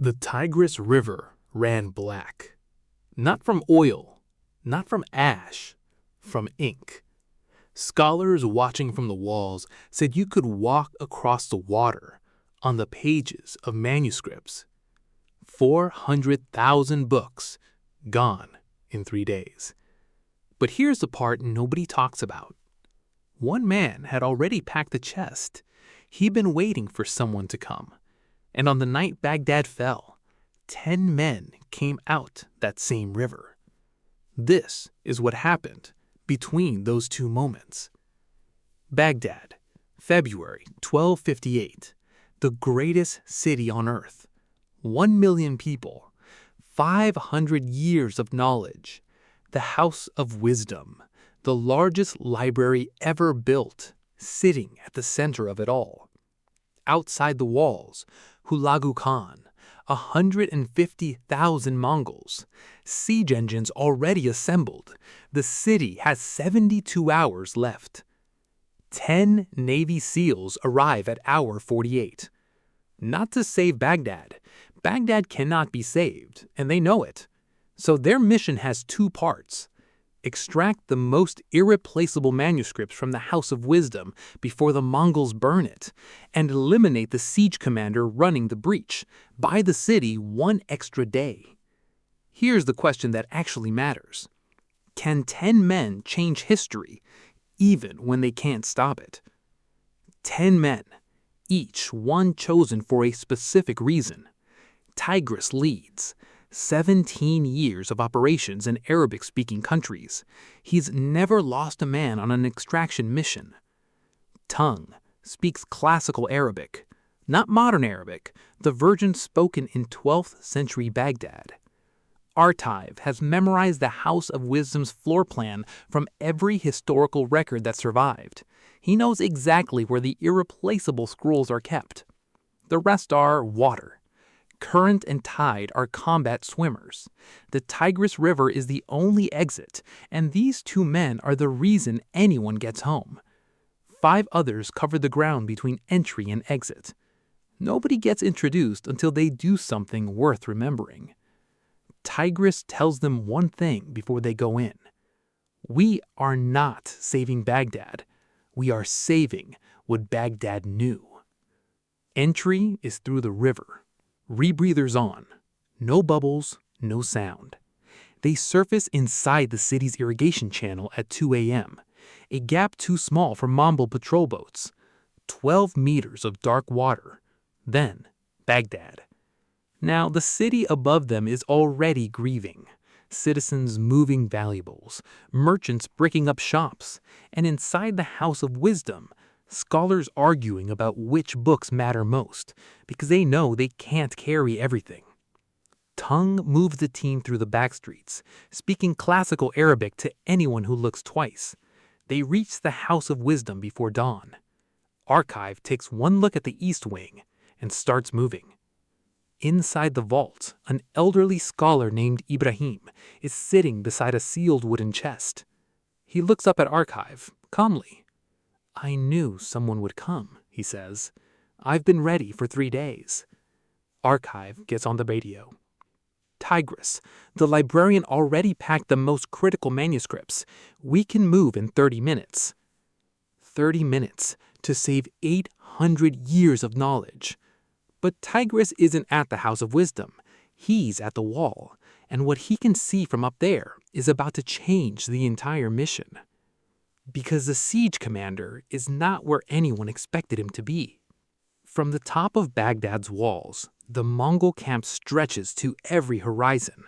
The Tigris River ran black. Not from oil, not from ash, from ink. Scholars watching from the walls said you could walk across the water on the pages of manuscripts. 400,000 books gone in 3 days. But here's the part nobody talks about. One man had already packed the chest. He'd been waiting for someone to come. And on the night Baghdad fell, 10 men came out that same river. This is what happened between those two moments. Baghdad, February 1258, the greatest city on earth. 1 million people, 500 years of knowledge, the House of Wisdom, the largest library ever built, sitting at the center of it all. Outside the walls, Hulagu Khan, 150,000 Mongols, siege engines already assembled. The city has 72 hours left. 10 Navy SEALs arrive at hour 48. Not to save Baghdad. Baghdad cannot be saved, and they know it. So their mission has two parts. Extract the most irreplaceable manuscripts from the House of Wisdom before the Mongols burn it, and eliminate the siege commander running the breach. Buy the city 1 extra day. Here's the question that actually matters. Can 10 men change history, even when they can't stop it? 10 men, each one chosen for a specific reason. Tigris leads. 17 years of operations in Arabic-speaking countries. He's never lost a man on an extraction mission. Tung speaks classical Arabic, not modern Arabic, the version spoken in 12th century Baghdad. Archive has memorized the House of Wisdom's floor plan from every historical record that survived. He knows exactly where the irreplaceable scrolls are kept. The rest are water. Current and tide are combat swimmers. The Tigris River is the only exit, and these 2 men are the reason anyone gets home. 5 others cover the ground between entry and exit. Nobody gets introduced until they do something worth remembering. Tigris tells them one thing before they go in. We are not saving Baghdad. We are saving what Baghdad knew. Entry is through the river. Rebreathers on. No bubbles, no sound. They surface inside the city's irrigation channel at 2 a.m., a gap too small for Mongol patrol boats. 12 meters of dark water. Then, Baghdad. Now, the city above them is already grieving. Citizens moving valuables, merchants breaking up shops, and inside the House of Wisdom, scholars arguing about which books matter most, because they know they can't carry everything. Tung moves the team through the back streets, speaking classical Arabic to anyone who looks twice. They reach the House of Wisdom before dawn. Archive takes one look at the east wing and starts moving. Inside the vault, an elderly scholar named Ibrahim is sitting beside a sealed wooden chest. He looks up at Archive, calmly. I knew someone would come, he says. I've been ready for 3 days. Archive gets on the radio. Tigris, the librarian already packed the most critical manuscripts. We can move in 30 minutes. 30 minutes to save 800 years of knowledge. But Tigris isn't at the House of Wisdom. He's at the wall, and what he can see from up there is about to change the entire mission. Because the siege commander is not where anyone expected him to be. From the top of Baghdad's walls, the Mongol camp stretches to every horizon.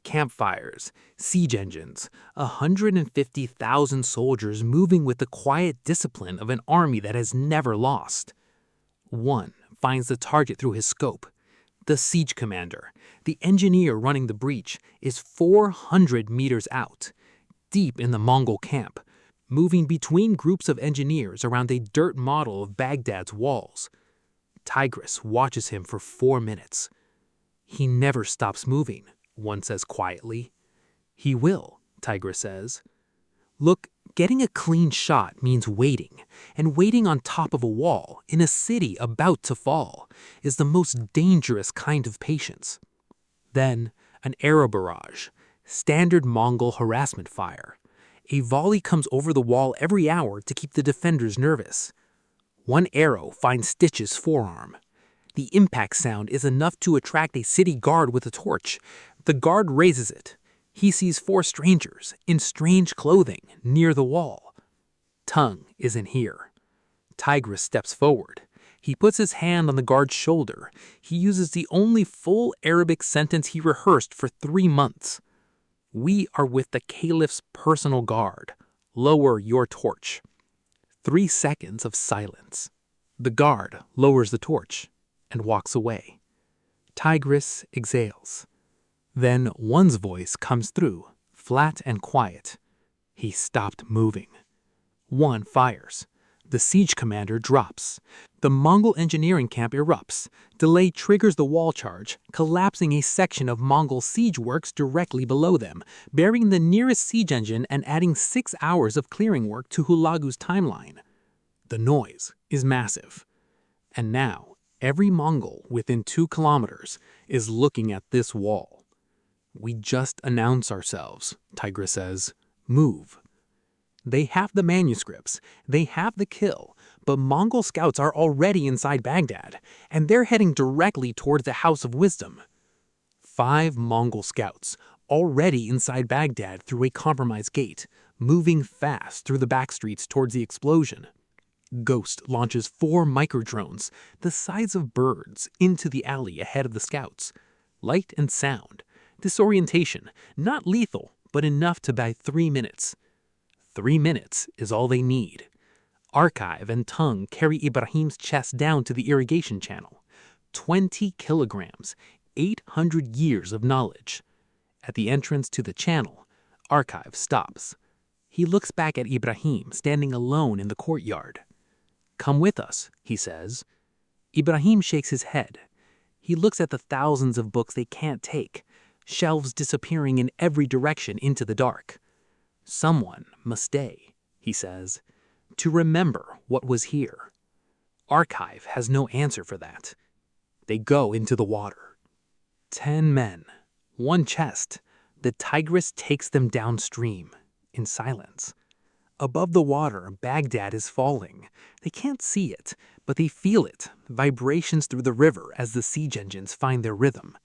Campfires, siege engines, 150,000 soldiers moving with the quiet discipline of an army that has never lost. One finds the target through his scope. The siege commander, the engineer running the breach, is 400 meters out, deep in the Mongol camp, moving between groups of engineers around a dirt model of Baghdad's walls. Tigris watches him for 4 minutes. He never stops moving, one says quietly. He will, Tigris says. Look, Getting a clean shot means waiting, and waiting on top of a wall in a city about to fall is the most dangerous kind of patience. Then, an arrow barrage, standard Mongol harassment fire. A volley comes over the wall every hour to keep the defenders nervous. One arrow finds Stitch's forearm. The impact sound is enough to attract a city guard with a torch. The guard raises it. He sees 4 strangers in strange clothing near the wall. Tongue isn't here. Tigris steps forward. He puts his hand on the guard's shoulder. He uses the only full Arabic sentence he rehearsed for 3 months. "We are with the Caliph's personal guard. Lower your torch." 3 seconds of silence. The guard lowers the torch and walks away. Tigris exhales. Then one's voice comes through, flat and quiet. He stopped moving. One fires. The siege commander drops. The Mongol engineering camp erupts. Delay triggers the wall charge, collapsing a section of Mongol siege works directly below them, burying the nearest siege engine and adding 6 hours of clearing work to Hulagu's timeline. The noise is massive. And now, every Mongol within 2 kilometers is looking at this wall. "We just announce ourselves," Tigris says. "Move." They have the manuscripts, they have the kill, but Mongol scouts are already inside Baghdad, and they're heading directly towards the House of Wisdom. 5 Mongol scouts, already inside Baghdad through a compromised gate, moving fast through the back streets towards the explosion. Ghost launches 4 microdrones, the size of birds, into the alley ahead of the scouts. Light and sound. Disorientation, not lethal, but enough to buy 3 minutes. 3 minutes is all they need. Archive and Tongue carry Ibrahim's chest down to the irrigation channel. 20 kilograms, 800 years of knowledge. At the entrance to the channel, Archive stops. He looks back at Ibrahim standing alone in the courtyard. "Come with us," he says. Ibrahim shakes his head. He looks at the thousands of books they can't take, shelves disappearing in every direction into the dark. "Someone must stay," he says, "to remember what was here." Archive has no answer for that. They go into the water. 10 men, 1 chest. The Tigris takes them downstream, in silence. Above the water, Baghdad is falling. They can't see it, but they feel it, vibrations through the river as the siege engines find their rhythm.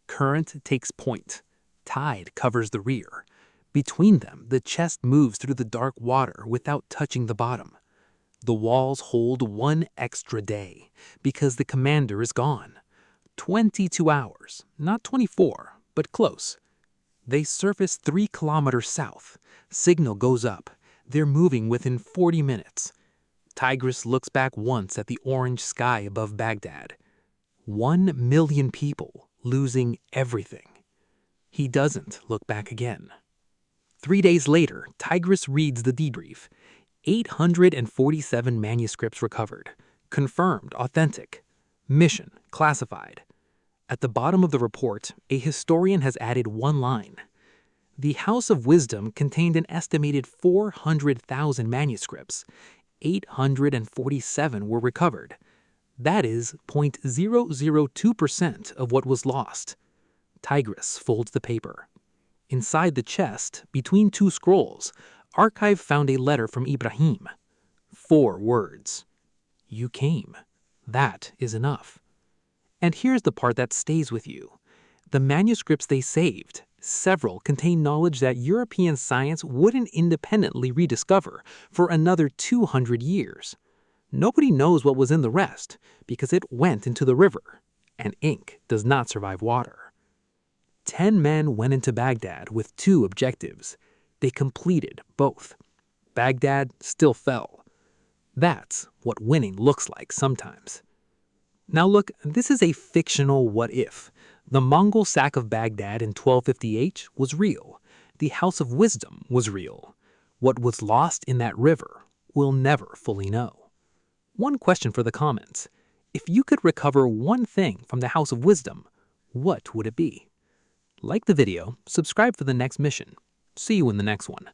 Current takes point. Tide covers the rear. Between them, the chest moves through the dark water without touching the bottom. The walls hold 1 extra day, because the commander is gone. 22 hours, not 24, but close. They surface 3 kilometers south. Signal goes up. They're moving within 40 minutes. Tigris looks back once at the orange sky above Baghdad. 1 million people losing everything. He doesn't look back again. 3 days later, Tigris reads the debrief. 847 manuscripts recovered. Confirmed authentic. Mission classified. At the bottom of the report, a historian has added 1 line. The House of Wisdom contained an estimated 400,000 manuscripts. 847 were recovered. That is 0.002% of what was lost. Tigris folds the paper. Inside the chest, between 2 scrolls, Archive found a letter from Ibrahim. 4 words. "You came. That is enough." And here's the part that stays with you. The manuscripts they saved, several contain knowledge that European science wouldn't independently rediscover for another 200 years. Nobody knows what was in the rest, because it went into the river, and ink does not survive water. 10 men went into Baghdad with 2 objectives. They completed both. Baghdad still fell. That's what winning looks like sometimes. Now look, this is a fictional what-if. The Mongol sack of Baghdad in 1258 was real. The House of Wisdom was real. What was lost in that river, we'll never fully know. One question for the comments. If you could recover one thing from the House of Wisdom, what would it be? Like the video, subscribe for the next mission. See you in the next one.